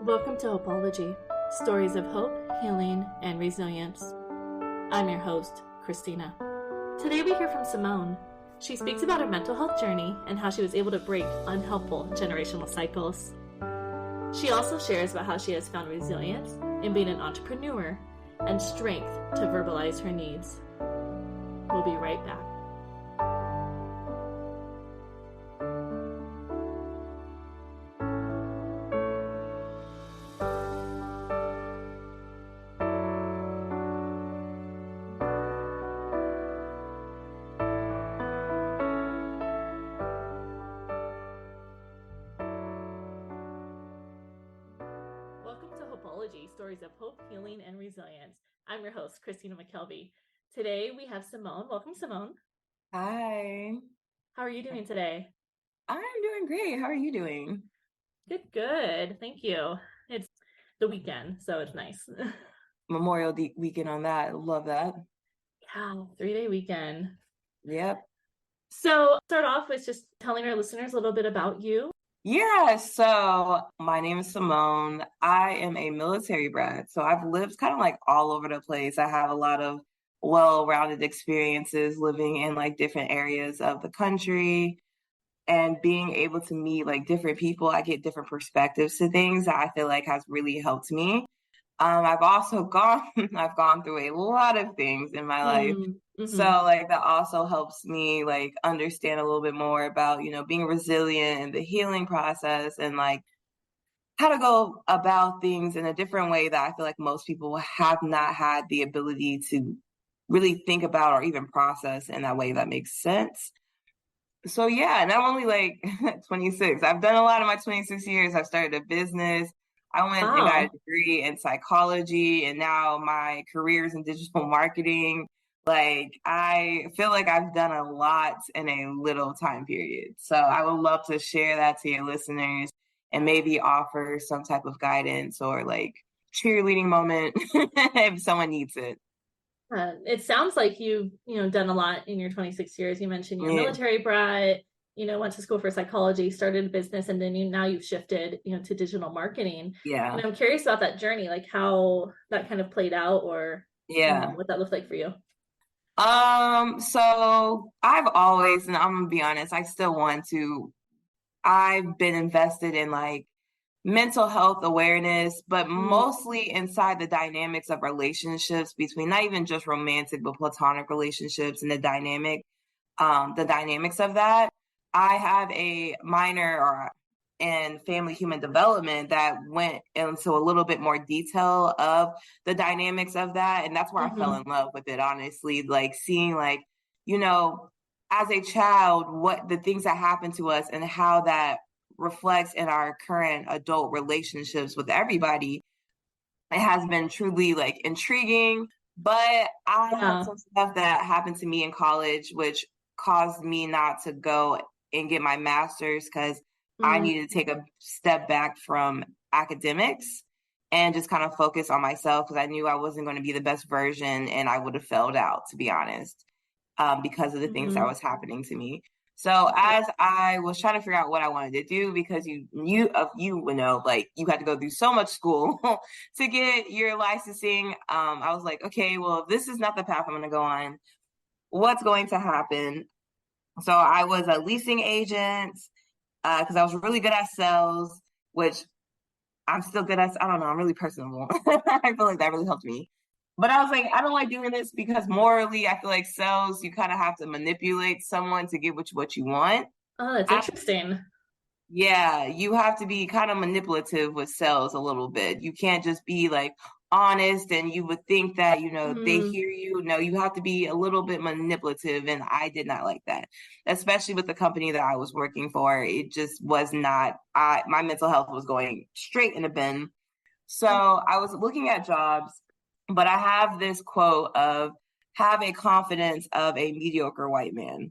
Welcome to Hopeology, stories of hope, healing, and resilience. I'm your host, Christina. Today we hear from Symone. She speaks about her mental health journey and how she was able to break unhelpful generational cycles. She also shares about how she has found resilience in being an entrepreneur and strength to verbalize her needs. We'll be right back. Welcome to Hopeology, stories of hope, healing, and resilience. I'm your host, Christina McKelvey. Today we have Symone. Welcome, Symone. Hi. How are you doing today? I'm doing great. How are you doing? Good. Thank you. It's the weekend, so it's nice. Memorial weekend on that. Love that. Yeah, 3-day weekend. Yep. So start off with just telling our listeners a little bit about you. Yeah, so my name is Symone. I am a military brat. So I've lived kind of like all over the place. I have a lot of well-rounded experiences living in like different areas of the country and being able to meet like different people. I get different perspectives to things that I feel like has really helped me. I've also I've gone through a lot of things in my life. So like that also helps me like understand a little bit more about, being resilient and the healing process and like how to go about things in a different way that I feel like most people have not had the ability to really think about or even process in that way that makes sense. So yeah, and I'm only like 26. I've done a lot of my 26 years. I've started a business. I went and got a degree in psychology, and now my career is in digital marketing. Like, I feel like I've done a lot in a little time period. So I would love to share that to your listeners and maybe offer some type of guidance or like cheerleading moment if someone needs it. It sounds like you've, done a lot in your 26 years. You mentioned you're a Yeah. military brat, went to school for psychology, started a business, and then now you've shifted, to digital marketing. Yeah. And I'm curious about that journey, like how that kind of played out or what that looked like for you. So I've always, and I'm gonna be honest, I've been invested in like mental health awareness, but mostly inside the dynamics of relationships between not even just romantic, but platonic relationships and the dynamics of that. I have a minor in family human development that went into a little bit more detail of the dynamics of that. And that's where I fell in love with it, honestly, like seeing like, as a child, what the things that happen to us and how that reflects in our current adult relationships with everybody. It has been truly like intriguing, but I had some stuff that happened to me in college, which caused me not to go and get my master's because I needed to take a step back from academics and just kind of focus on myself because I knew I wasn't going to be the best version and I would have failed out, to be honest, because of the things that was happening to me. So as I was trying to figure out what I wanted to do, because you would know, like you had to go through so much school to get your licensing. I was like, okay, well, if this is not the path I'm going to go on, what's going to happen? So I was a leasing agent because I was really good at sales, which I'm still good at. I don't know. I'm really personable. I feel like that really helped me. But I was like, I don't like doing this because morally, I feel like sales, you kind of have to manipulate someone to get what you want. Oh, that's interesting. Yeah, you have to be kind of manipulative with sales a little bit. You can't just be like honest and you would think that, they hear you. No, you have to be a little bit manipulative. And I did not like that, especially with the company that I was working for. It just was not, my mental health was going straight in the bin. So I was looking at jobs. But I have this quote of have a confidence of a mediocre white man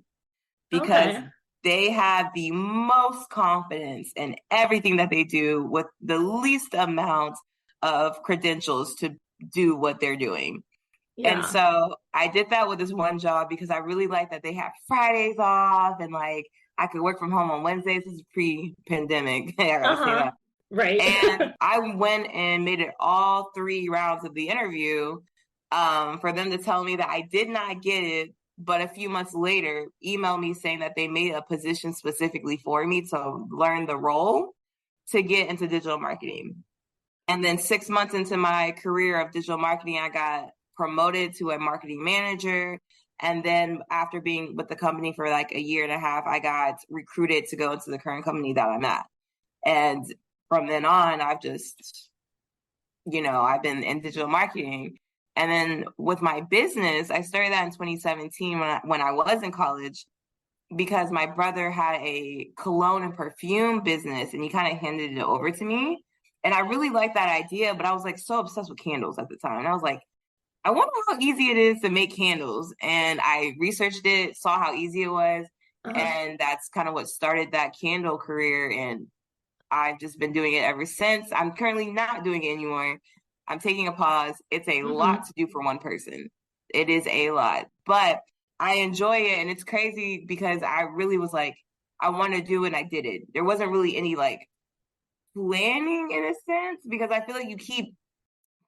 because they have the most confidence in everything that they do with the least amount of credentials to do what they're doing. Yeah. And so I did that with this one job because I really liked that they have Fridays off and like I could work from home on Wednesdays. This is pre-pandemic. I gotta say that. Right. And I went and made it all 3 rounds of the interview for them to tell me that I did not get it. But a few months later, email me saying that they made a position specifically for me to learn the role to get into digital marketing. And then 6 months into my career of digital marketing, I got promoted to a marketing manager. And then after being with the company for like a year and a half, I got recruited to go into the current company that I'm at. And from then on, I've just, I've been in digital marketing. And then with my business, I started that in 2017 when I was in college, because my brother had a cologne and perfume business and he kind of handed it over to me. And I really liked that idea, but I was like so obsessed with candles at the time. And I was like, I wonder how easy it is to make candles. And I researched it, saw how easy it was. And that's kind of what started that candle career. And I've just been doing it ever since. I'm currently not doing it anymore. I'm taking a pause. It's a lot to do for one person. It is a lot, but I enjoy it. And it's crazy because I really was like, I want to do it and I did it. There wasn't really any like planning in a sense, because I feel like you keep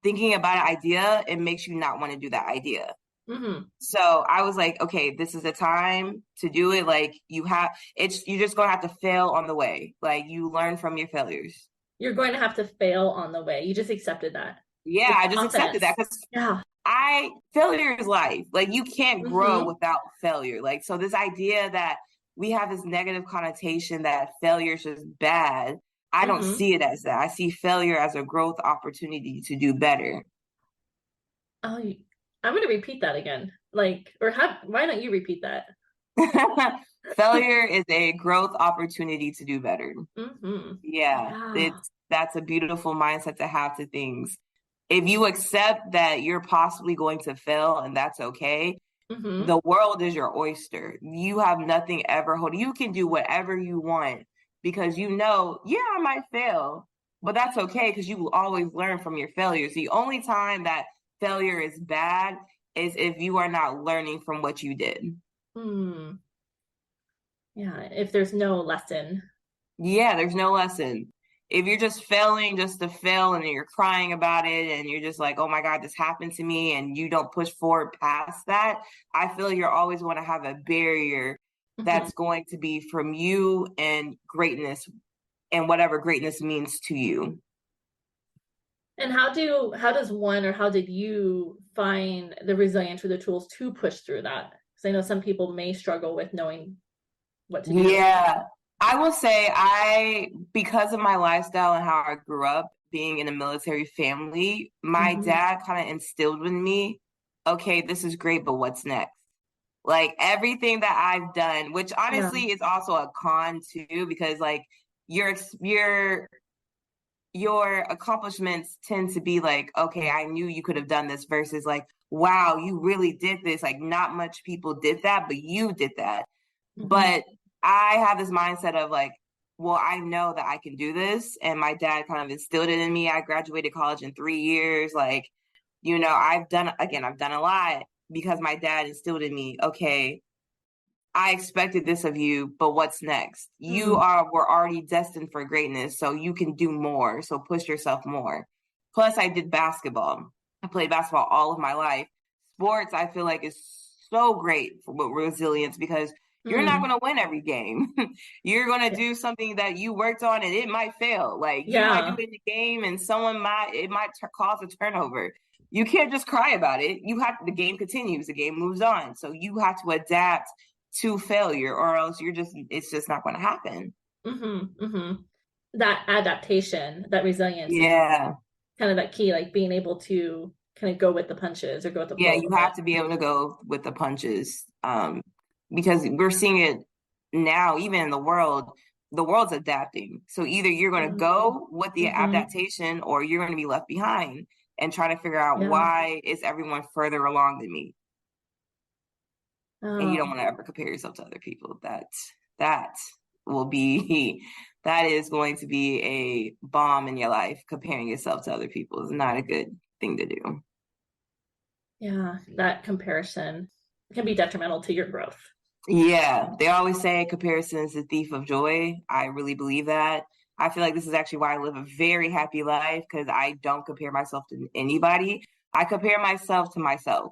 thinking about an idea, it makes you not want to do that idea. So I was like, okay, this is the time to do it. Like you're just going to have to fail on the way. Like you learn from your failures. You're going to have to fail on the way. You just accepted that. Yeah, I just accepted that because failure is life. Like you can't grow without failure. Like, so this idea that we have this negative connotation that failure is just bad, I don't see it as that. I see failure as a growth opportunity to do better. Oh, I'm going to repeat that again. Why don't you repeat that? Failure is a growth opportunity to do better. That's a beautiful mindset to have to things. If you accept that you're possibly going to fail and that's okay, the world is your oyster. You have nothing ever holding. You can do whatever you want because I might fail, but that's okay because you will always learn from your failures. The only time that failure is bad is if you are not learning from what you did. Yeah, if there's no lesson. Yeah, there's no lesson. If you're just failing just to fail and you're crying about it and you're just like, oh my God, this happened to me, and you don't push forward past that, I feel you're always going to have a barrier that's going to be from you and greatness and whatever greatness means to you. And how did you find the resilience or the tools to push through that? Because I know some people may struggle with knowing what to do. Yeah, I will say because of my lifestyle and how I grew up being in a military family, my dad kind of instilled in me, okay, this is great, but what's next? Like everything that I've done, which honestly is also a con too, because like your accomplishments tend to be like, okay, I knew you could have done this, versus like, wow, you really did this. Like not much people did that, but you did that. But I have this mindset of like, well, I know that I can do this. And my dad kind of instilled it in me. I graduated college in 3 years. Like, I've done a lot because my dad instilled in me, okay, I expected this of you, but what's next? We're already destined for greatness, so you can do more. So push yourself more. Plus, I did basketball. I played basketball all of my life. Sports, I feel like, is so great with resilience because you're not going to win every game. You're going to do something that you worked on and it might fail. Like you might do it in the game and it might cause a turnover. You can't just cry about it. The game continues, the game moves on. So you have to adapt to failure or else it's just not going to happen. That adaptation, that resilience. Yeah. Kind of that key, like being able to kind of go with the punches or go with the flow. Yeah, you have to be able to go with the punches. Because we're seeing it now, even in the world's adapting. So either you're going to go with the adaptation or you're going to be left behind and try to figure out why is everyone further along than me. And you don't want to ever compare yourself to other people. That is going to be a bomb in your life. Comparing yourself to other people is not a good thing to do. Yeah, that comparison can be detrimental to your growth. Yeah, they always say comparison is the thief of joy. I really believe that. I feel like this is actually why I live a very happy life, because I don't compare myself to anybody. I compare myself to myself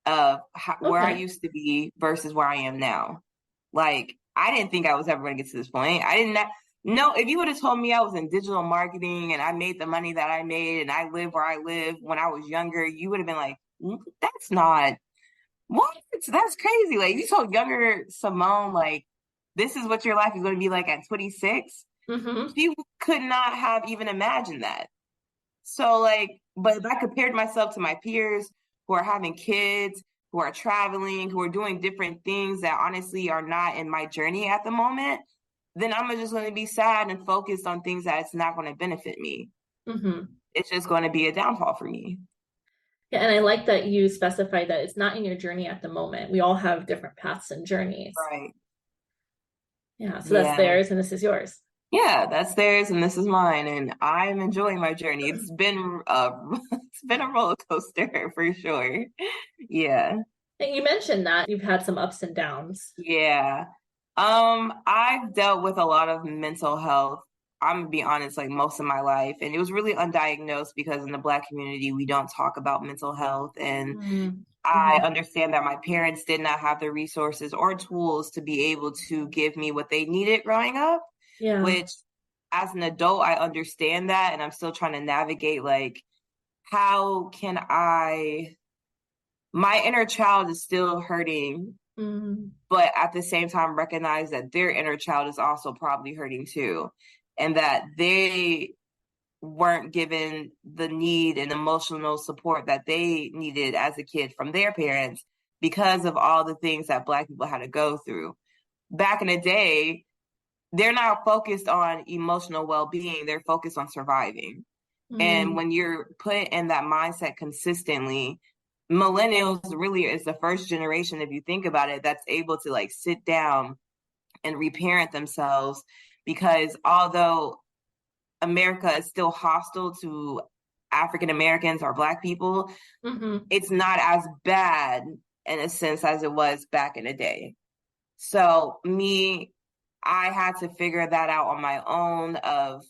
of where I Okay. used to be versus where I am now. Like, I didn't think I was ever going to get to this point. I didn't no, if you would have told me I was in digital marketing and I made the money that I made and I live where I live when I was younger, you would have been like, that's not what? That's crazy. Like, you told younger Simone, like, this is what your life is going to be like at 26. Mm-hmm. She could not have even imagined that. So, like, but if I compared myself to my peers who are having kids, who are traveling, who are doing different things that honestly are not in my journey at the moment, then I'm just going to be sad and focused on things that it's not going to benefit me. Mm-hmm. It's just going to be a downfall for me. Yeah, and I like that you specified that it's not in your journey at the moment. We all have different paths and journeys. Right. Yeah, so that's Yeah. theirs and this is yours. Yeah, that's theirs and this is mine, and I'm enjoying my journey. It's been it's been a roller coaster for sure. Yeah. And you mentioned that you've had some ups and downs. Yeah. I've dealt with a lot of mental health. I'm gonna be honest, like most of my life, and it was really undiagnosed because in the Black community we don't talk about mental health, and I Mm-hmm. understand that my parents did not have the resources or tools to be able to give me what they needed growing up, Yeah. which as an adult, I understand that. And I'm still trying to navigate, like, how can my inner child is still hurting, Mm-hmm. but at the same time recognize that their inner child is also probably hurting too. And that they weren't given the need and emotional support that they needed as a kid from their parents because of all the things that Black people had to go through. Back in the day, they're not focused on emotional well-being, they're focused on surviving. And Mm-hmm. when you're put in that mindset consistently, millennials really is the first generation, if you think about it, that's able to like sit down and reparent themselves, because although America is still hostile to African Americans or Black people, Mm-hmm. it's not as bad in a sense as it was back in the day. So I had to figure that out on my own of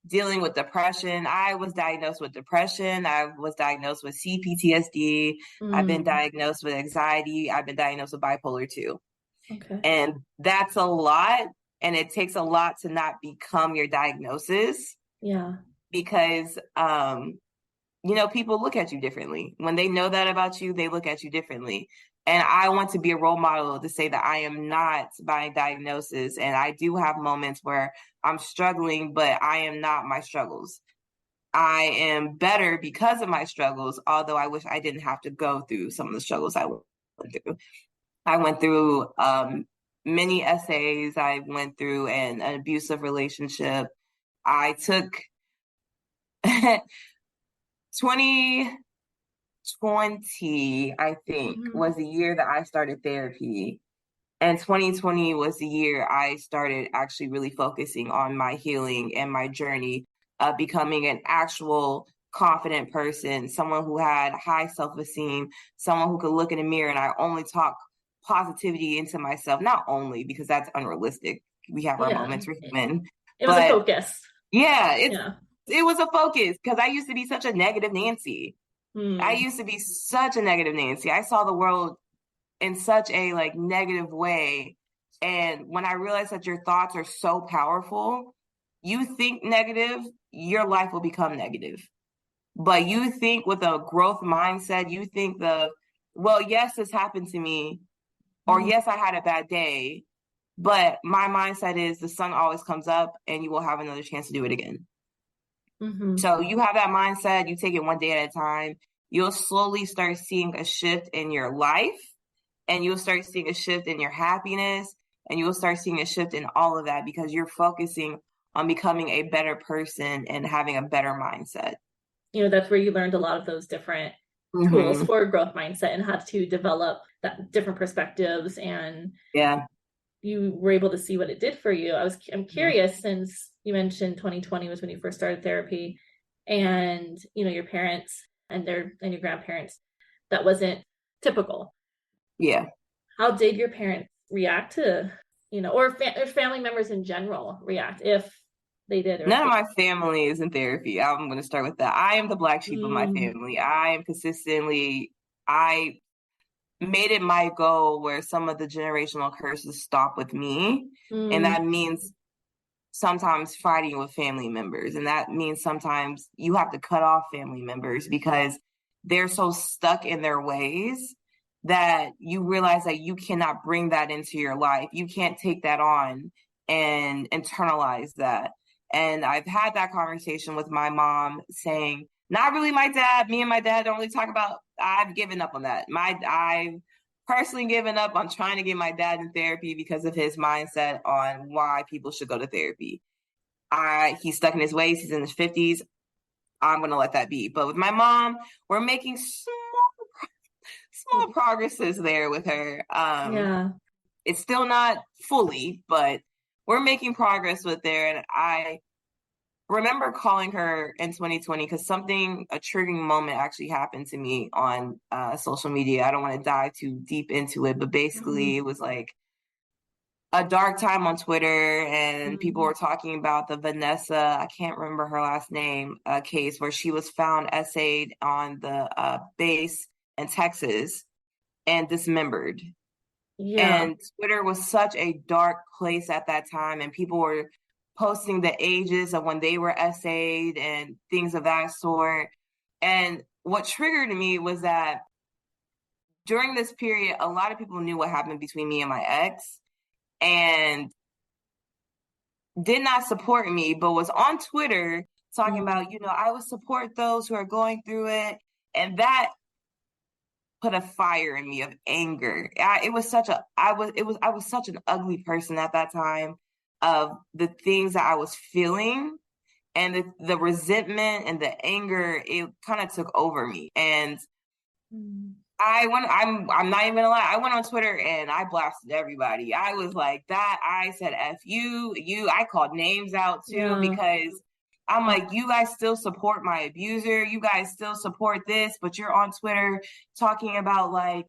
dealing with depression. I was diagnosed with depression. I was diagnosed with CPTSD. I've been Mm. diagnosed with anxiety. I've been diagnosed with bipolar 2. Okay. And that's a lot. And it takes a lot to not become your diagnosis, Yeah. because, people look at you differently. When they know that about you, they look at you differently. And I want to be a role model to say that I am not by diagnosis. And I do have moments where I'm struggling, but I am not my struggles. I am better because of my struggles, although I wish I didn't have to go through some of the struggles I went through. I went through many essays. I went through an abusive relationship. I took 2020, I think, Mm-hmm. was the year that I started therapy. And 2020 was the year I started actually really focusing on my healing and my journey of becoming an actual confident person, someone who had high self-esteem, someone who could look in the mirror, and I only talk positivity into myself. Not only, because that's unrealistic. We have our Yeah. moments, we're human. It was a But focus. yeah, Yeah. it was a focus, because I used to be such a negative Nancy. I Mm. used to be such a negative Nancy. I saw the world in such a like negative way. And when I realized that your thoughts are so powerful, you think negative, your life will become negative. But you think with a growth mindset, you think well, yes, this happened to me, or Mm-hmm. yes, I had a bad day, but my mindset is the sun always comes up and you will have another chance to do it again. Mm-hmm. So you have that mindset, you take it one day at a time, you'll slowly start seeing a shift in your life, and you'll start seeing a shift in your happiness, and you'll start seeing a shift in all of that because you're focusing on becoming a better person and having a better mindset. That's where you learned a lot of those different tools Mm-hmm. for growth mindset and how to develop that different perspectives, and Yeah. you were able to see what it did for you. I'm Mm-hmm. curious, since you mentioned 2020 was when you first started therapy, and your parents and your grandparents, that wasn't typical. Yeah. How did your parents react to, or family members in general react if they did. None of my family is in therapy. I'm going to start with that. I am the black sheep of my family. I made it my goal where some of the generational curses stop with me. And that means sometimes fighting with family members. And that means sometimes you have to cut off family members because they're so stuck in their ways that you realize that you cannot bring that into your life. You can't take that on and internalize that. And I've had that conversation with my mom saying, not really my dad. Me and my dad don't really talk about, I've given up on that. I've personally given up on trying to get my dad in therapy because of his mindset on why people should go to therapy. He's stuck in his ways. He's in his 50s. I'm going to let that be. But with my mom, we're making small progresses there with her. It's still not fully, but we're making progress with there. And I remember calling her in 2020 because a triggering moment actually happened to me on social media. I don't want to dive too deep into it, but basically it was like a dark time on Twitter, and people were talking about the Vanessa, I can't remember her last name, case where she was found essayed on the base in Texas and dismembered. Yeah. And Twitter was such a dark place at that time, and people were posting the ages of when they were essayed and things of that sort. And what triggered me was that during this period, a lot of people knew what happened between me and my ex and did not support me, but was on Twitter talking about, I would support those who are going through it. And that put a fire in me of anger. I was such an ugly person at that time of the things that I was feeling, and the resentment and the anger, it kind of took over me. And I'm not even gonna lie, I went on Twitter and I blasted everybody. I was like that. I said, F you, I called names out too, because I'm like, you guys still support my abuser. You guys still support this, but you're on Twitter talking about like,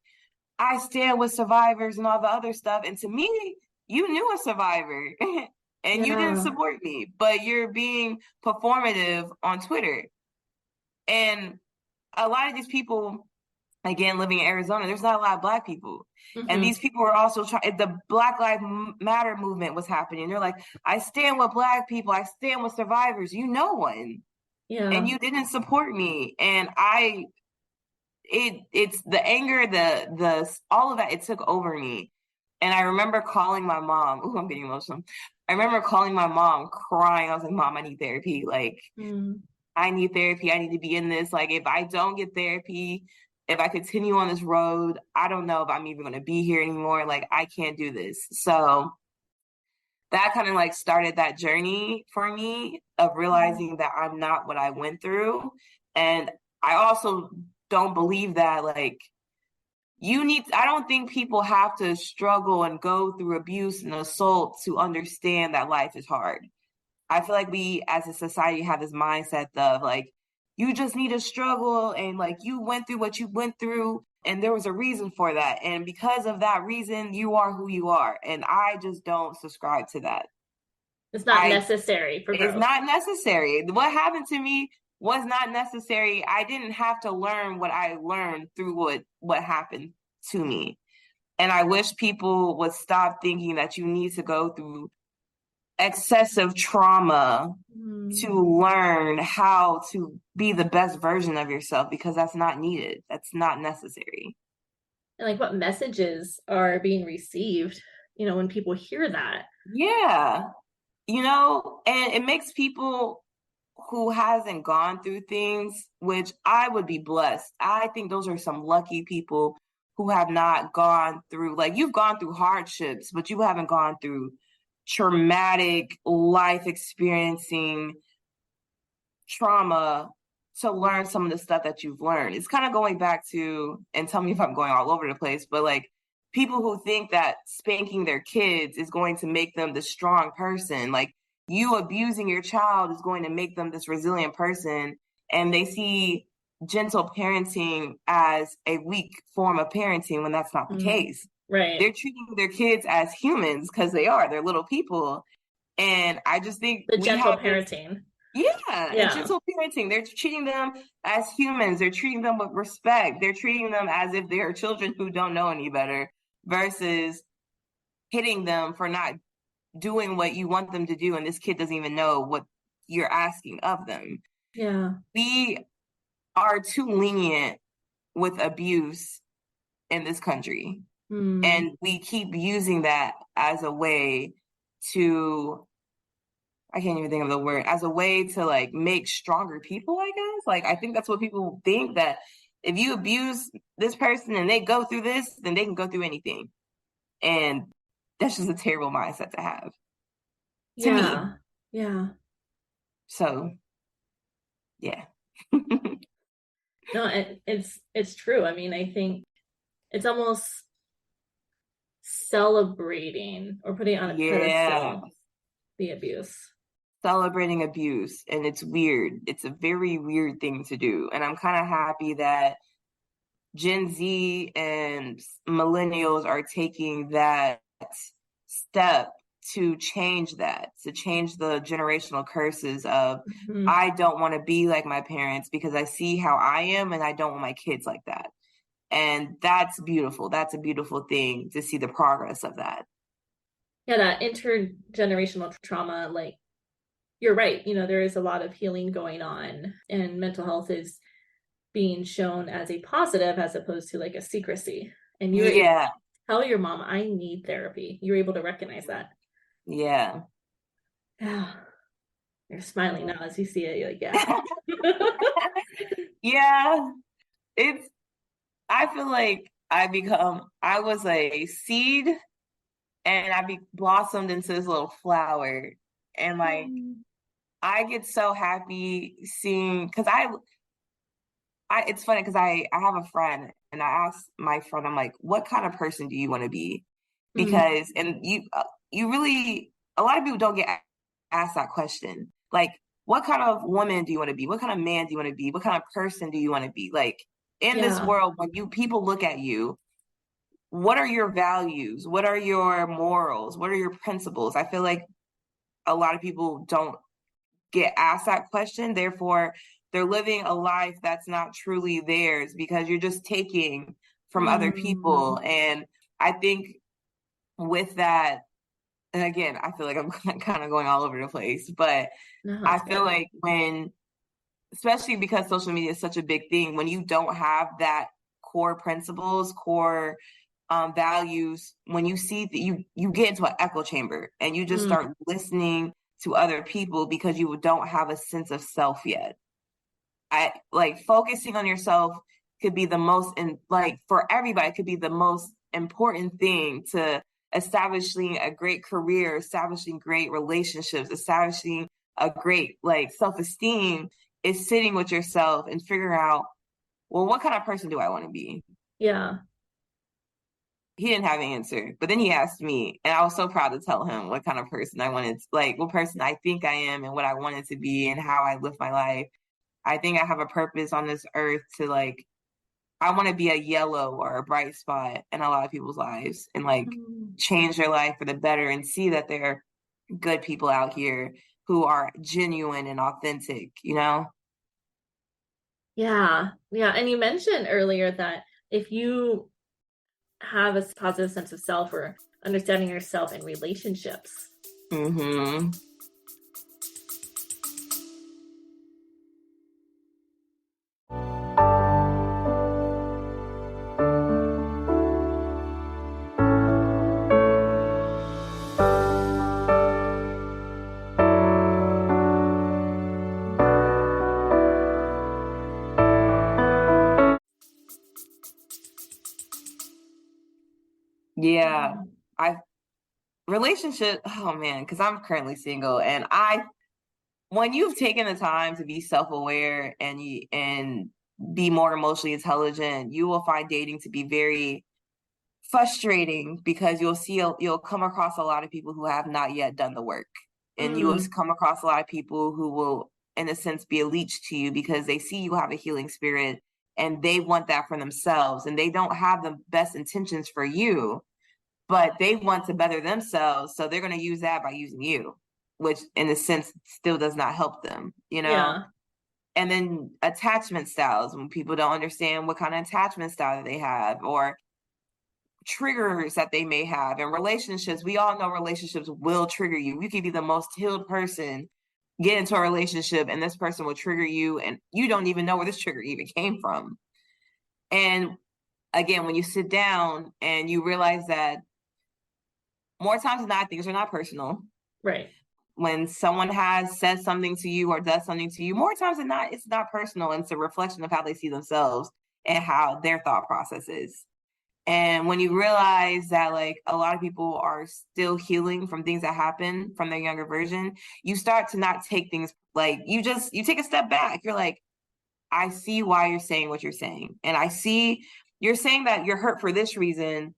I stand with survivors and all the other stuff. And to me, you knew a survivor and you didn't support me, but you're being performative on Twitter. And a lot of these people, again, living in Arizona, there's not a lot of Black people. And these people were also trying, the Black Lives Matter movement was happening. They're like, I stand with Black people. I stand with survivors. You know one. Yeah. And you didn't support me. And it's the anger, the all of that, it took over me. And I remember calling my mom. Ooh, I'm getting emotional. I remember calling my mom, crying. I was like, Mom, I need therapy. Like, I need therapy. I need to be in this. Like, if I don't get therapy, if I continue on this road, I don't know if I'm even going to be here anymore. Like, I can't do this. So that kind of like started that journey for me of realizing that I'm not what I went through. And I also don't believe that like I don't think people have to struggle and go through abuse and assault to understand that life is hard. I feel like we as a society have this mindset of like, you just need to struggle and like you went through what you went through and there was a reason for that. And because of that reason, you are who you are. And I just don't subscribe to that. It's not necessary for growth. It's not necessary. What happened to me was not necessary. I didn't have to learn what I learned through what happened to me. And I wish people would stop thinking that you need to go through excessive trauma to learn how to be the best version of yourself, because that's not needed. That's not necessary. And like what messages are being received, when people hear that. Yeah. And it makes people who hasn't gone through things, which I would be blessed. I think those are some lucky people who have not gone through, like you've gone through hardships, but you haven't gone through traumatic life experiencing trauma to learn some of the stuff that you've learned. It's kind of going back to, and tell me if I'm going all over the place, but like people who think that spanking their kids is going to make them the strong person, like you abusing your child is going to make them this resilient person. And they see gentle parenting as a weak form of parenting when that's not the case. Right. They're treating their kids as humans because they're little people. And I just think the we gentle have this, parenting. and gentle parenting. They're treating them as humans. They're treating them with respect. They're treating them as if they are children who don't know any better, versus hitting them for not doing what you want them to do. And this kid doesn't even know what you're asking of them. Yeah. We are too lenient with abuse in this country. And we keep using that as a way to, I can't even think of the word, as a way to like make stronger people, I guess. Like, I think that's what people think, that if you abuse this person and they go through this, then they can go through anything. And that's just a terrible mindset to have. To me. Yeah. So, yeah. No, it's true. I mean, I think it's almost celebrating or putting on a pedestal the abuse. Celebrating abuse. And it's weird. It's a very weird thing to do. And I'm kind of happy that Gen Z and millennials are taking that step to change that, to change the generational curses of, I don't want to be like my parents because I see how I am and I don't want my kids like that. And that's beautiful. That's a beautiful thing to see the progress of that. Yeah, that intergenerational trauma, like, you're right. You know, there is a lot of healing going on, and mental health is being shown as a positive as opposed to like a secrecy. And you're able to tell your mom, I need therapy. You're able to recognize that. Yeah. You're smiling now as you see it. You're like, yeah. Yeah. I feel like I was a seed and I blossomed into this little flower. And like, I get so happy seeing, because it's funny because I have a friend and I asked my friend, I'm like, what kind of person do you want to be? Because, and you really, a lot of people don't get asked that question. Like, what kind of woman do you want to be? What kind of man do you want to be? What kind of person do you want to be? Like, in this world, when people look at you, what are your values? What are your morals? What are your principles? I feel like a lot of people don't get asked that question. Therefore, they're living a life that's not truly theirs because you're just taking from other people. And I think with that, and again, I feel like I'm kind of going all over the place, but I feel like especially because social media is such a big thing, when you don't have that core principles, core values, when you see that you get into an echo chamber and you just start listening to other people because you don't have a sense of self yet. I like focusing on yourself could be the most, and like for everybody, it could be the most important thing to establishing a great career, establishing great relationships, establishing a great like self-esteem, is sitting with yourself and figuring out, well, what kind of person do I want to be? Yeah. He didn't have an answer, but then he asked me, and I was so proud to tell him what kind of person I wanted, like what person I think I am and what I wanted to be and how I live my life. I think I have a purpose on this earth to like, I want to be a yellow or a bright spot in a lot of people's lives and like change their life for the better and see that there are good people out here who are genuine and authentic, you know? Yeah. And you mentioned earlier that if you have a positive sense of self or understanding yourself in relationships. Yeah. Relationship, oh man, because I'm currently single, and when you've taken the time to be self-aware and be more emotionally intelligent, you will find dating to be very frustrating because you'll come across a lot of people who have not yet done the work, and you will come across a lot of people who will, in a sense, be a leech to you because they see you have a healing spirit and they want that for themselves, and they don't have the best intentions for you, but they want to better themselves, so they're going to use that by using you. which in a sense still does not help them, you know? Yeah. And then attachment styles, when people don't understand what kind of attachment style that they have, or triggers that they may have in relationships. We all know relationships will trigger you. You can be the most healed person, get into a relationship, and this person will trigger you, and you don't even know where this trigger even came from. And again, when you sit down and you realize that more times than not, things are not personal. Right. When someone has said something to you or does something to you, more times than not, it's not personal. It's a reflection of how they see themselves and how their thought process is. And when you realize that like a lot of people are still healing from things that happened from their younger version, you start to not take things like you take a step back. You're like, I see why you're saying what you're saying. And I see you're saying that you're hurt for this reason,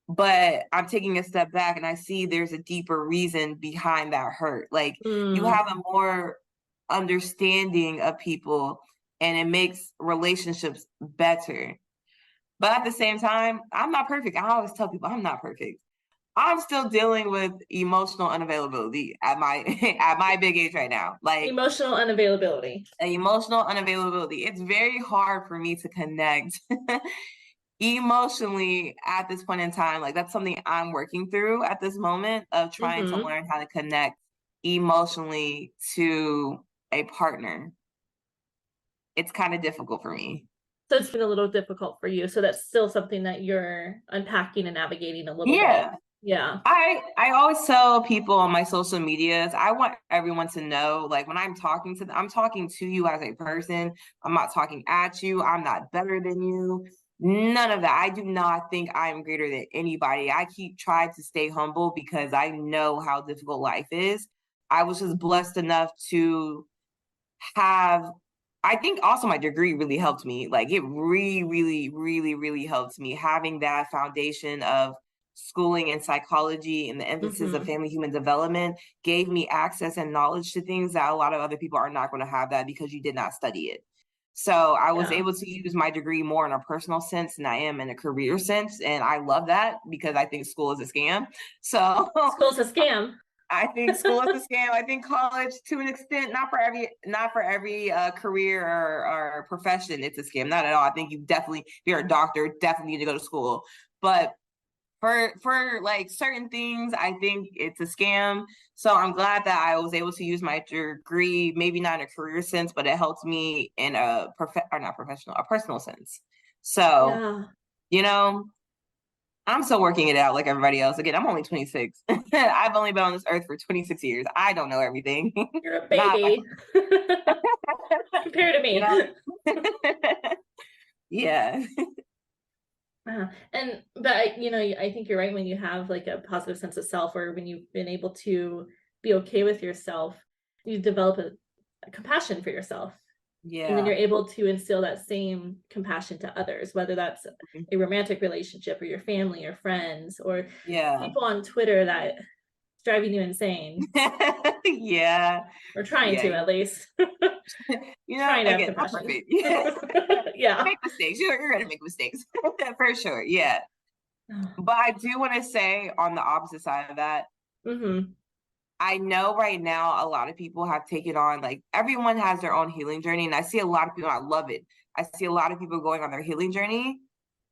but I'm taking a step back and I see there's a deeper reason behind that hurt. Like you have a more understanding of people and it makes relationships better. But at the same time, I'm not perfect. I always tell people I'm not perfect. I'm still dealing with emotional unavailability at my at my big age right now. Like emotional unavailability. Emotional unavailability. It's very hard for me to connect emotionally at this point in time. Like that's something I'm working through at this moment of trying to learn how to connect emotionally to a partner. It's kind of difficult for me. So it's been a little difficult for you. So that's still something that you're unpacking and navigating a little bit. Yeah. I always tell people on my social medias, I want everyone to know, like when I'm talking to them, I'm talking to you as a person. I'm not talking at you. I'm not better than you. None of that. I do not think I am greater than anybody. I keep trying to stay humble because I know how difficult life is. I was just blessed enough to have, I think also my degree really helped me. Like it really helped me having that foundation of schooling in psychology and the emphasis of family human development gave me access and knowledge to things that a lot of other people are not going to have that because you did not study it. So I was able to use my degree more in a personal sense than I am in a career sense. And I love that because I think school is a scam. So school's a scam. I think school is a scam. I think college, to an extent, not for every career or profession, it's a scam. Not at all. I think if you're a doctor, definitely need to go to school. But for like certain things, I think it's a scam. So I'm glad that I was able to use my degree, maybe not in a career sense, but it helped me in a personal sense. So, you know, I'm still working it out like everybody else. Again, I'm only 26. I've only been on this earth for 26 years. I don't know everything. You're a baby. Compared to me. You know? Yeah. But I think you're right when you have like a positive sense of self, or when you've been able to be okay with yourself, you develop a compassion for yourself. Yeah. And then you're able to instill that same compassion to others, whether that's a romantic relationship or your family or friends or people on Twitter that driving you insane. Or trying to, at least. Again, not perfect. Yeah. Make mistakes. You're going to make mistakes. For sure. Yeah. But I do want to say on the opposite side of that, I know right now a lot of people have taken on, like, everyone has their own healing journey. And I see a lot of people, I love it. I see a lot of people going on their healing journey,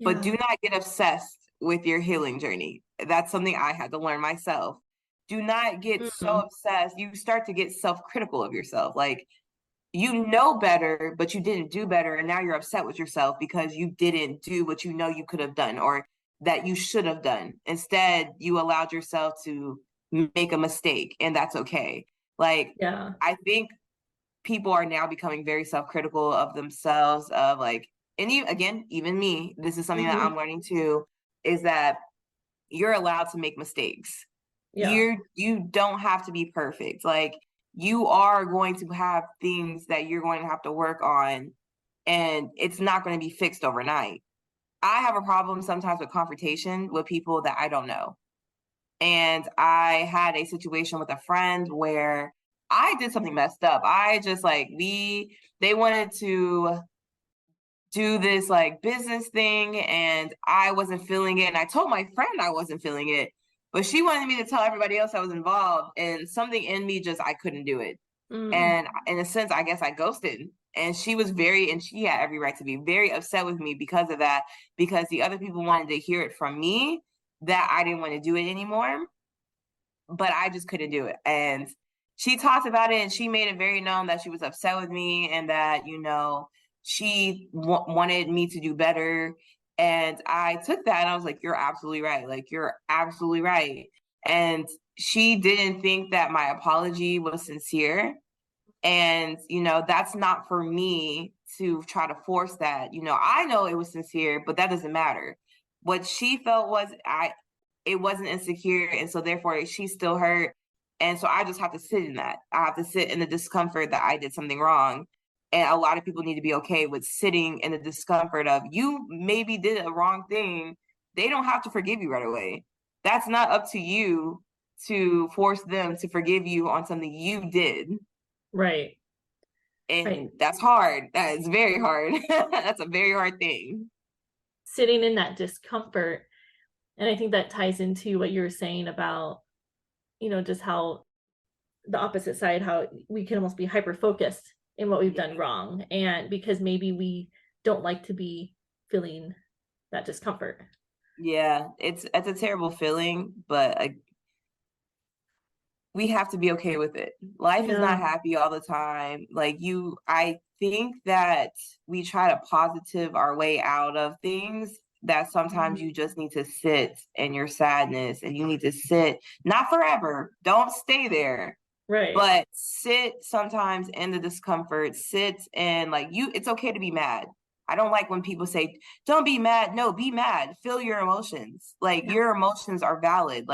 but do not get obsessed with your healing journey. That's something I had to learn myself. Do not get so obsessed. You start to get self-critical of yourself. Like, you know better, but you didn't do better. And now you're upset with yourself because you didn't do what you know you could have done or that you should have done. Instead, you allowed yourself to make a mistake, and that's okay. Like, I think people are now becoming very self-critical of themselves, of like, and even me, this is something that I'm learning too, is that you're allowed to make mistakes. You don't have to be perfect. Like, you are going to have things that you're going to have to work on, and it's not going to be fixed overnight. I have a problem sometimes with confrontation with people that I don't know. And I had a situation with a friend where I did something messed up. I just they wanted to do this like business thing and I wasn't feeling it. And I told my friend I wasn't feeling it, But she wanted me to tell everybody else that was involved, and something in me just, I couldn't do it. And in a sense, I guess I ghosted. And she had every right to be very upset with me because of that, because the other people wanted to hear it from me that I didn't want to do it anymore, but I just couldn't do it. And she talked about it, and she made it very known that she was upset with me, and that, she wanted me to do better. And I took that and I was like, you're absolutely right. Like, you're absolutely right. And she didn't think that my apology was sincere. And, that's not for me to try to force that. I know it was sincere, but that doesn't matter. What she felt was it wasn't insecure. And so therefore she's still hurt. And so I just have to sit in that. I have to sit in the discomfort that I did something wrong. And a lot of people need to be okay with sitting in the discomfort of, you maybe did a wrong thing. They don't have to forgive you right away. That's not up to you to force them to forgive you on something you did. Right. And right. That's hard. That is very hard. That's a very hard thing. Sitting in that discomfort. And I think that ties into what you were saying about, just how the opposite side, how we can almost be hyper-focused in what we've done wrong. And because maybe we don't like to be feeling that discomfort. Yeah, it's a terrible feeling, but we have to be okay with it. Life is not happy all the time. I think that we try to positive our way out of things, that sometimes you just need to sit in your sadness, and you need to sit, not forever. Don't stay there. Right. But sit sometimes in the discomfort, sit in, it's okay to be mad. I don't like when people say, don't be mad. No, be mad. Feel your emotions. Your emotions are valid.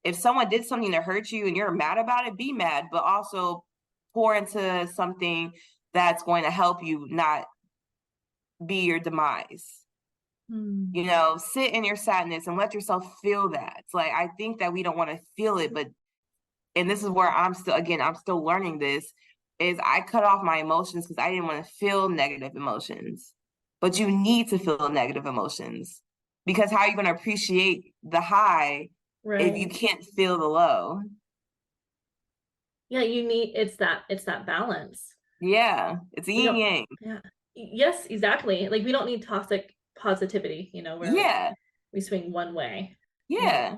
If someone did something to hurt you and you're mad about it, be mad, but also pour into something that's going to help you not be your demise. Sit in your sadness and let yourself feel that. I think that we don't want to feel it, and this is where I'm still learning this, is I cut off my emotions because I didn't want to feel negative emotions. But you need to feel negative emotions, because how are you going to appreciate the high if you can't feel the low? Yeah, it's that balance. Yeah, it's yin yang. Yeah. Yes, exactly. We don't need toxic positivity, where we swing one way. Yeah.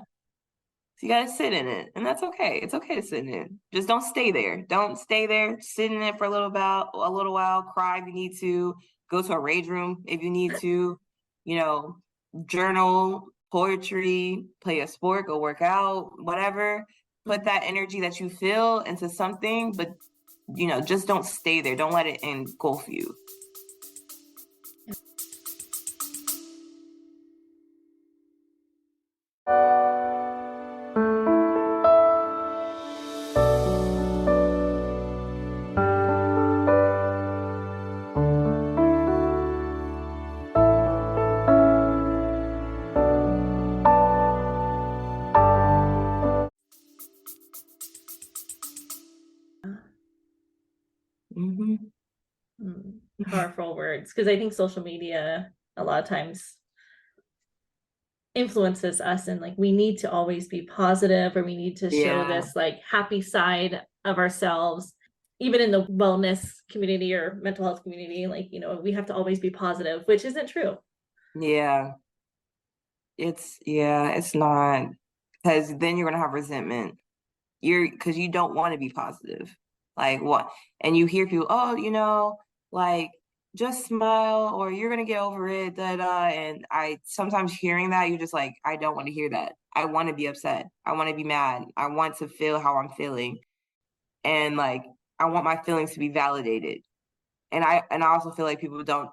So you gotta sit in it, and that's okay. It's okay to sit in it. Just don't stay there. Don't stay there. Sit in it for a little while. Cry if you need to. Go to a rage room if you need to. Journal, poetry, play a sport, go work out, whatever. Put that energy that you feel into something, but just don't stay there. Don't let it engulf you. Powerful words, because I think social media a lot of times influences us, and we need to always be positive, or we need to show this happy side of ourselves, even in the wellness community or mental health community. We have to always be positive, which isn't true. It's not, because then you're gonna have resentment. Because you don't want to be positive. What? And you hear people, just smile, or you're gonna get over it, and I sometimes hearing that, you're just like, I don't want to hear that. I want to be upset. I want to be mad. I want to feel how I'm feeling, and I want my feelings to be validated. And I also feel like people don't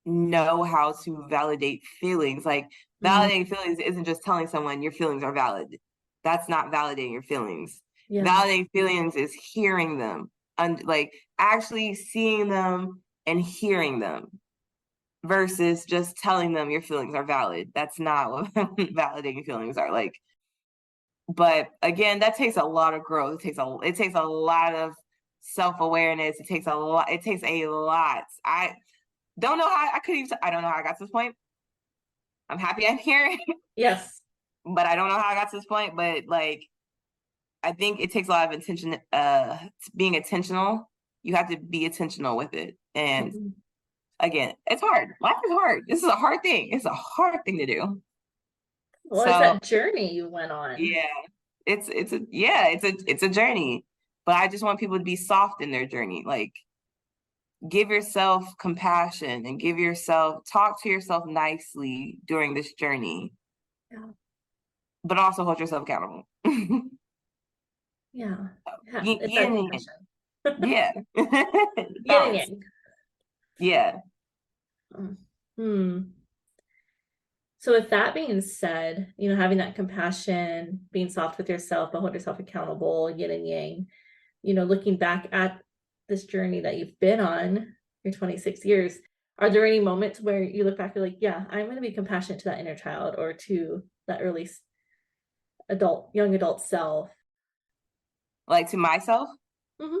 know how to validate feelings. Validating feelings isn't just telling someone your feelings are valid. That's not validating your feelings. Validating feelings is hearing them, and actually seeing them and hearing them, versus just telling them your feelings are valid. That's not what validating feelings are like. But again, that takes a lot of growth. It takes a lot of self-awareness. It takes a lot. I don't know how I don't know how I got to this point. I'm happy I'm here. Yes. but I don't know how I got to this point. But like, I think it takes a lot of intention, being intentional. You have to be intentional with it. And Mm-hmm. again, it's hard. Life is hard. This is a hard thing. It's a hard thing to do. Well, it's So that journey you went on. yeah, it's a journey. But I just want people to be soft in their journey. Like, give yourself compassion and talk to yourself nicely during this journey, Yeah. but also hold yourself accountable. Yeah. Yeah. Yin It's that and yang. compassion. Yeah. Yin and Balance. yang. Yeah. Hmm. So with that being said, having that compassion, being soft with yourself, but hold yourself accountable, yin and yang, looking back at this journey that you've been on, your 26 years, are there any moments where you look back, you're like, yeah, I'm going to be compassionate to that inner child or to that early young adult self? Like, to myself? Mm-hmm.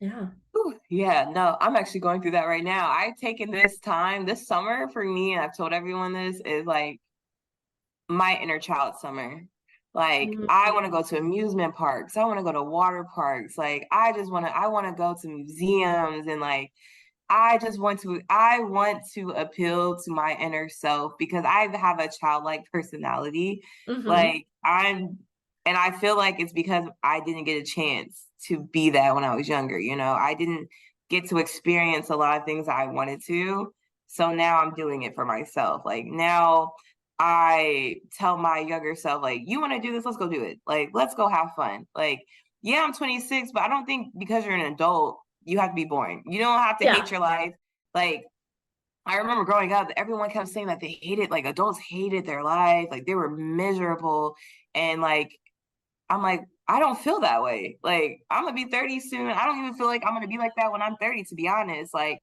Yeah. Ooh, yeah, no, I'm actually going through that right now. I've taken this time, this summer for me, and I've told everyone this, is like my inner child summer. Like, I want to go to amusement parks. I want to go to water parks. Like, I want to go to museums, and like, I want to appeal to my inner self because I have a childlike personality. Mm-hmm. Like, and I feel like it's because I didn't get a chance to be that when I was younger. I didn't get to experience a lot of things I wanted to. So now I'm doing it for myself. Like, now I tell my younger self, like, you want to do this? Let's go do it. Like, let's go have fun. Like, yeah, I'm 26, but I don't think because you're an adult, you have to be boring. You don't have to hate Yeah. your life. Like, I remember growing up, everyone kept saying that they hated, like, adults hated their life. Like, they were miserable. And like, I'm like, I don't feel that way. Like, I'm going to be 30 soon. I don't even feel like I'm going to be like that when I'm 30, to be honest. Like,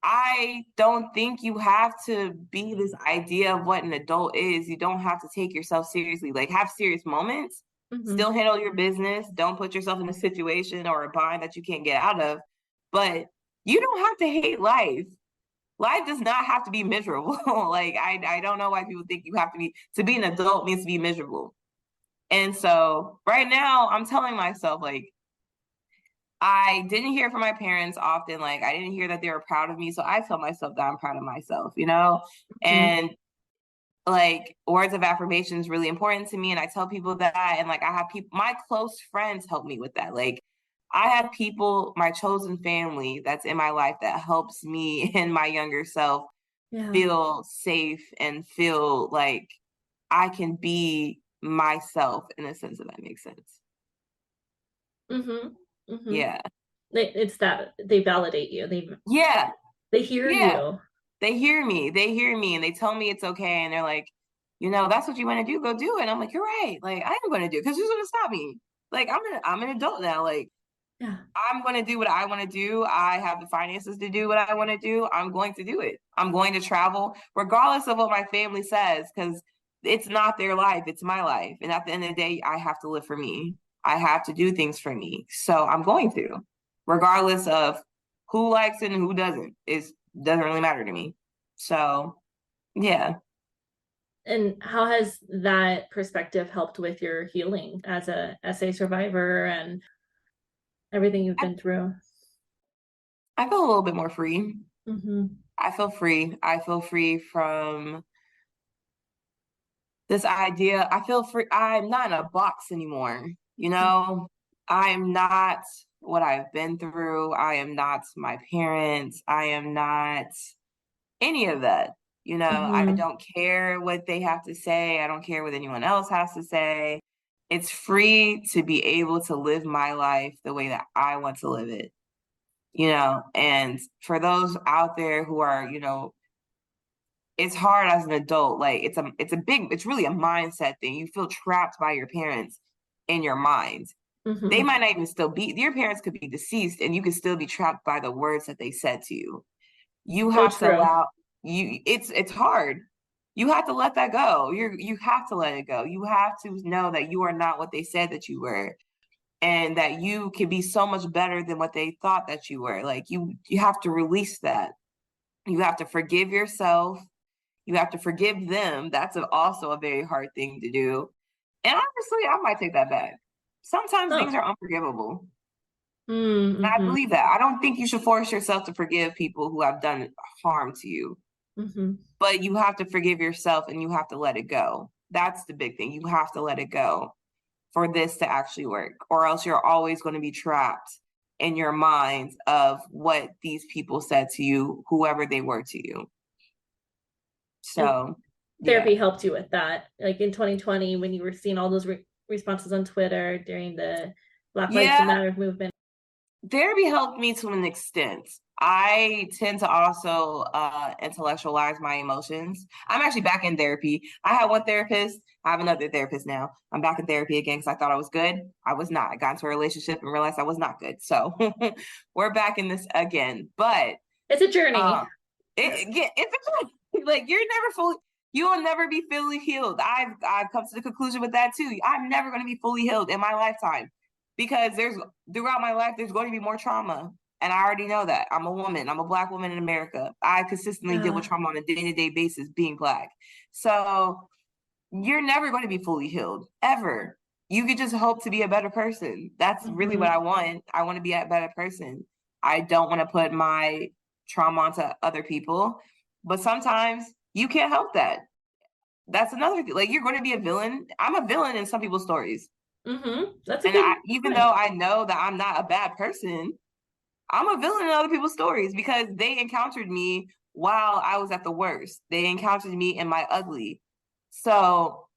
I don't think you have to be this idea of what an adult is. You don't have to take yourself seriously. Like, have serious moments, Mm-hmm. still handle your business. Don't put yourself in a situation or a bind that you can't get out of. But you don't have to hate life. Life does not have to be miserable. Like, I don't know why people think you have to be an adult means to be miserable. And so right now I'm telling myself, like, I didn't hear from my parents often. Like, I didn't hear that they were proud of me. So I tell myself that I'm proud of myself, Mm-hmm. And like, words of affirmation is really important to me. And I tell people that. And like, I have people, my close friends help me with that. Like, I have people, my chosen family that's in my life that helps me and my younger self Yeah. feel safe and feel like I can be myself, in a sense, if that makes sense. Mm-hmm. Mm-hmm. Yeah. It's that they validate you. Yeah. They hear Yeah. you. They hear me and they tell me it's okay. And they're like, that's what you want to do, go do it. And I'm like, you're right. Like, I am going to do it because who's going to stop me? Like, I'm an adult now. Like, Yeah. I'm going to do what I want to do. I have the finances to do what I want to do. I'm going to do it. I'm going to travel regardless of what my family says, because it's not their life. It's my life. And at the end of the day, I have to live for me. I have to do things for me. So I'm going to, regardless of who likes it and who doesn't. It doesn't really matter to me. So, yeah. And how has that perspective helped with your healing as a SA survivor and everything you've I, been through? I feel a little bit more free. Mm-hmm. I feel free. I feel free from this idea. I feel free. I'm not in a box anymore. I'm not what I've been through. I am not my parents. I am not any of that. I Mm-hmm. don't care what they have to say. I don't care what anyone else has to say. It's free to be able to live my life the way that I want to live it. And for those out there who are, it's hard as an adult. Like, it's really a mindset thing. You feel trapped by your parents in your mind. They Mm-hmm. might not even still be, your parents could be deceased and you could still be trapped by the words that they said to you. You So have to true. allow it's hard. You have to let that go. You have to let it go. You have to know that you are not what they said that you were, and that you can be so much better than what they thought that you were. Like, you have to release that. You have to forgive yourself. You have to forgive them. That's also a very hard thing to do. And honestly, I might take that back. Sometimes things are unforgivable. Mm-hmm. I believe that. I don't think you should force yourself to forgive people who have done harm to you. Mm-hmm. But you have to forgive yourself and you have to let it go. That's the big thing. You have to let it go for this to actually work, or else you're always going to be trapped in your mind of what these people said to you, whoever they were to you. So therapy helped you with that. Like in 2020, when you were seeing all those responses on Twitter during the Black Lives Matter movement. Therapy helped me to an extent. I tend to also intellectualize my emotions. I'm actually back in therapy. I had one therapist. I have another therapist now. I'm back in therapy again because I thought I was good. I was not. I got into a relationship and realized I was not good. So we're back in this again. But it's a journey. It's a journey. Like you will never be fully healed. I've come to the conclusion with that too. I'm never going to be fully healed in my lifetime. Because throughout my life, there's going to be more trauma. And I already know that. I'm a woman. I'm a Black woman in America. I consistently deal with trauma on a day-to-day basis being Black. So you're never going to be fully healed, ever. You could just hope to be a better person. That's really what I want. I want to be a better person. I don't want to put my trauma onto other people. But sometimes you can't help that. That's another thing. Like, you're going to be a villain. I'm a villain in some people's stories. That's a good even though I know that I'm not a bad person, I'm a villain in other people's stories because they encountered me while I was at the worst. They encountered me in my ugly. So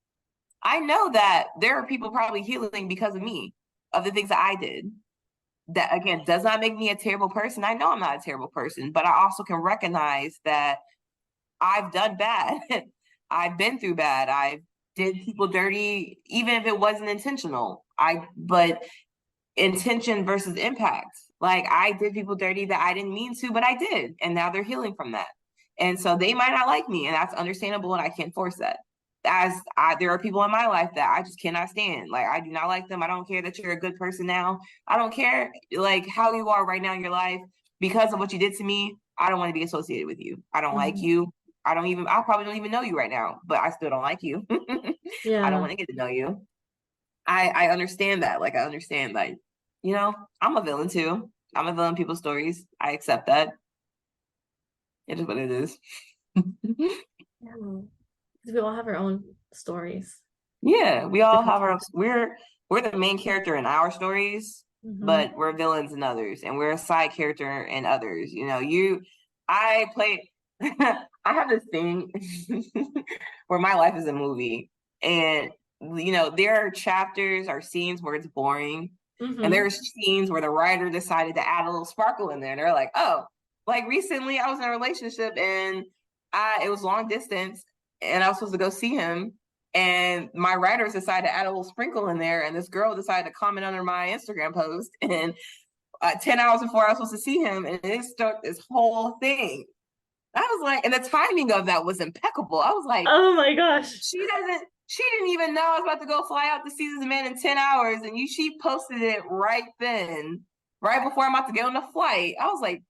I know that there are people probably healing because of me, of the things that I did. That, again, does not make me a terrible person. I know I'm not a terrible person, but I also can recognize that I've done bad. I've been through bad. I've did people dirty, even if it wasn't intentional. But intention versus impact. Like, I did people dirty that I didn't mean to, but I did. And now they're healing from that. And so they might not like me, and that's understandable, and I can't force that. There are people in my life that I just cannot stand. Like, I do not like them. I don't care that you're a good person now. I don't care, like, how you are right now in your life. Because of what you did to me, I don't want to be associated with you. I don't like you. I probably don't even know you right now, but I still don't like you. I don't want to get to know you. I understand that. Like, I understand, like, I'm a villain too. I'm a villain in people's stories. I accept that. It is what it is. We all have our own stories. Yeah, we all have our. We're the main character in our stories, but we're villains in others, and we're a side character in others. I play. I have this thing where my life is a movie, and there are chapters or scenes where it's boring. And there's scenes where the writer decided to add a little sparkle in there. And they're like, oh, like recently I was in a relationship and it was long distance and I was supposed to go see him. And my writers decided to add a little sprinkle in there. And this girl decided to comment under my Instagram post. And 10 hours before I was supposed to see him, and it started this whole thing. I was like, and the timing of that was impeccable. I was like, oh my gosh. She didn't even know I was about to go fly out to see this man in 10 hours. And she posted it right then, right before I'm about to get on the flight. I was like,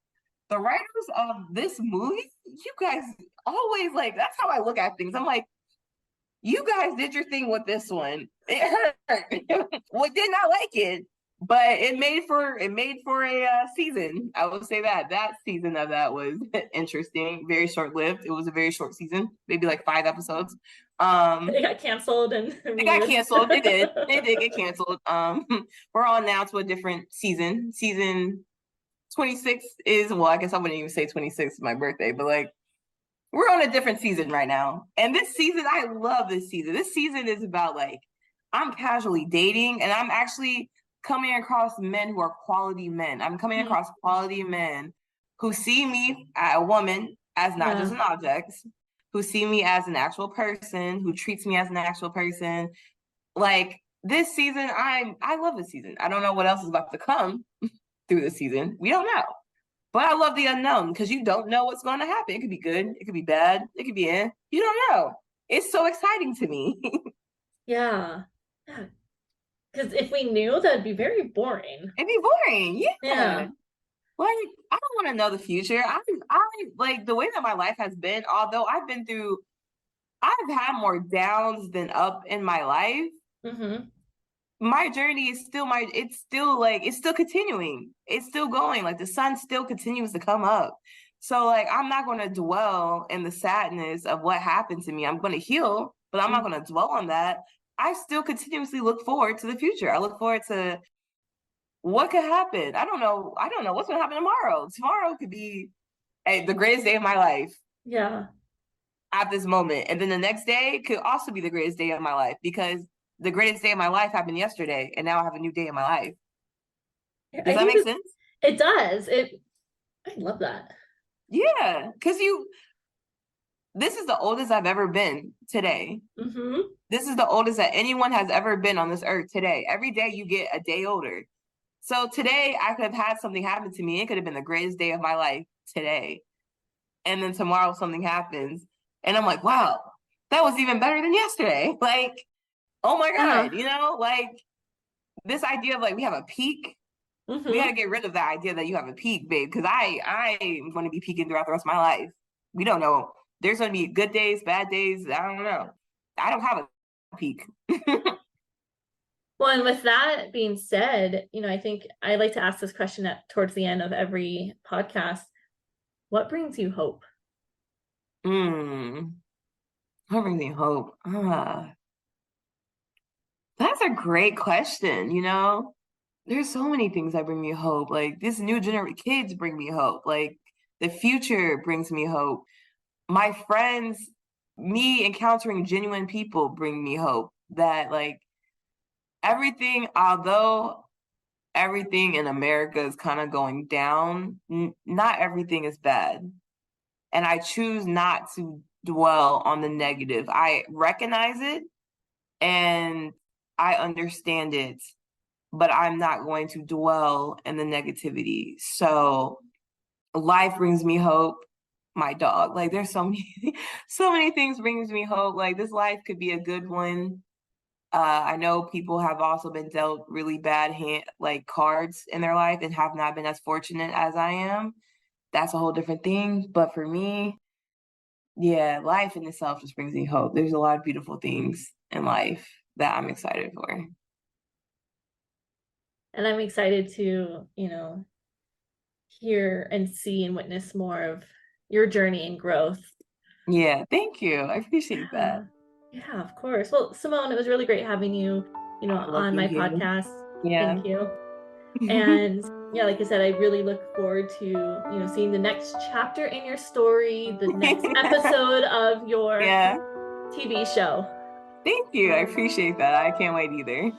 the writers of this movie, you guys always, like, that's how I look at things. I'm like, you guys did your thing with this one. It hurt. Well, did not like it, but it made for a season. I would say that season of that was interesting, very short-lived. It was a very short season, maybe like 5 episodes. It got canceled and it got canceled. It did get canceled. We're on now to a different season. Season 26 is, well, I guess I wouldn't even say 26 is my birthday, but like, we're on a different season right now. And this season, I love this season. This season is about, like, I'm casually dating and I'm actually coming across men who are quality men. I'm coming across quality men who see me, a woman, as not just an object, who see me as an actual person, who treats me as an actual person. Like, this season, I love this season. I don't know what else is about to come through the season. We don't know. But I love the unknown because you don't know what's going to happen. It could be good. It could be bad. It could be in. You don't know. It's so exciting to me. Yeah. Because if we knew, that'd be very boring. It'd be boring. Yeah. Like, I don't want to know the future. I like the way that my life has been, although I've been through I've had more downs than up in my life. Mm-hmm. My journey is still it's still continuing. It's still going. Like the sun still continues to come up. So like I'm not going to dwell in the sadness of what happened to me. I'm going to heal, but I'm not going to dwell on that. I still continuously look forward to the future. I look forward to what could happen. I don't know what's going to happen tomorrow. Tomorrow could be the greatest day of my life. Yeah. At this moment. And then the next day could also be the greatest day of my life because the greatest day of my life happened yesterday and now I have a new day in my life. Does that make sense? It does. I love that. Yeah, because this is the oldest I've ever been today. Mm-hmm. This is the oldest that anyone has ever been on this earth today. Every day you get a day older. So today I could have had something happen to me. It could have been the greatest day of my life today. And then tomorrow something happens. And I'm like, wow, that was even better than yesterday. Like, oh my God, like this idea of like we have a peak. Mm-hmm. We got to get rid of the idea that you have a peak, babe, because I am going to be peaking throughout the rest of my life. We don't know. There's going to be good days, bad days. I don't know. I don't have a peak. Well, and with that being said, I think I like to ask this question towards the end of every podcast. What brings you hope? What brings me hope? That's a great question, There's so many things that bring me hope. Like this new generation kids bring me hope. Like the future brings me hope. My friends, me encountering genuine people bring me hope that like although everything in America is kind of going down, not everything is bad. And I choose not to dwell on the negative. I recognize it and I understand it, but I'm not going to dwell in the negativity. So life brings me hope. My dog, like there's so many things brings me hope. Like this life could be a good one. I know people have also been dealt really bad cards in their life and have not been as fortunate as I am. That's a whole different thing. But for me, yeah, life in itself just brings me hope. There's a lot of beautiful things in life that I'm excited for. And I'm excited to, hear and see and witness more of your journey and growth. Yeah, thank you. I appreciate that. Yeah, of course. Well, Symone, it was really great having you, on my podcast. Yeah. Thank you. And yeah, like I said, I really look forward to, seeing the next chapter in your story, the next episode of your TV show. Thank you. I appreciate that. I can't wait either.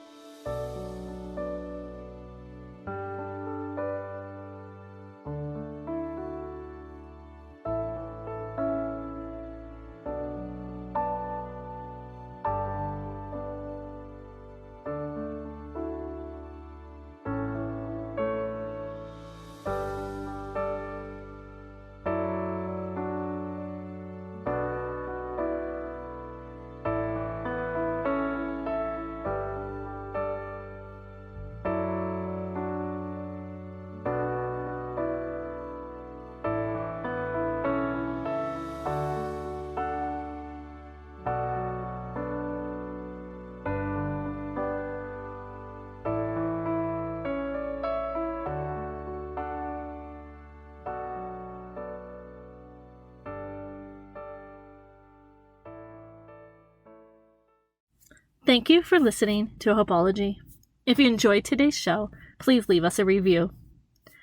Thank you for listening to Hopeology. If you enjoyed today's show, please leave us a review.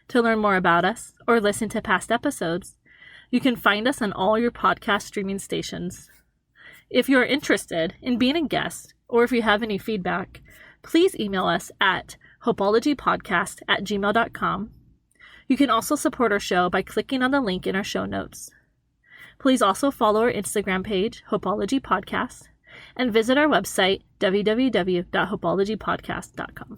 To learn more about us or listen to past episodes, you can find us on all your podcast streaming stations. If you are interested in being a guest or if you have any feedback, please email us at hopeologypodcast@gmail.com. You can also support our show by clicking on the link in our show notes. Please also follow our Instagram page, Hopeology Podcast, and visit our website, www.hopeologypodcast.com.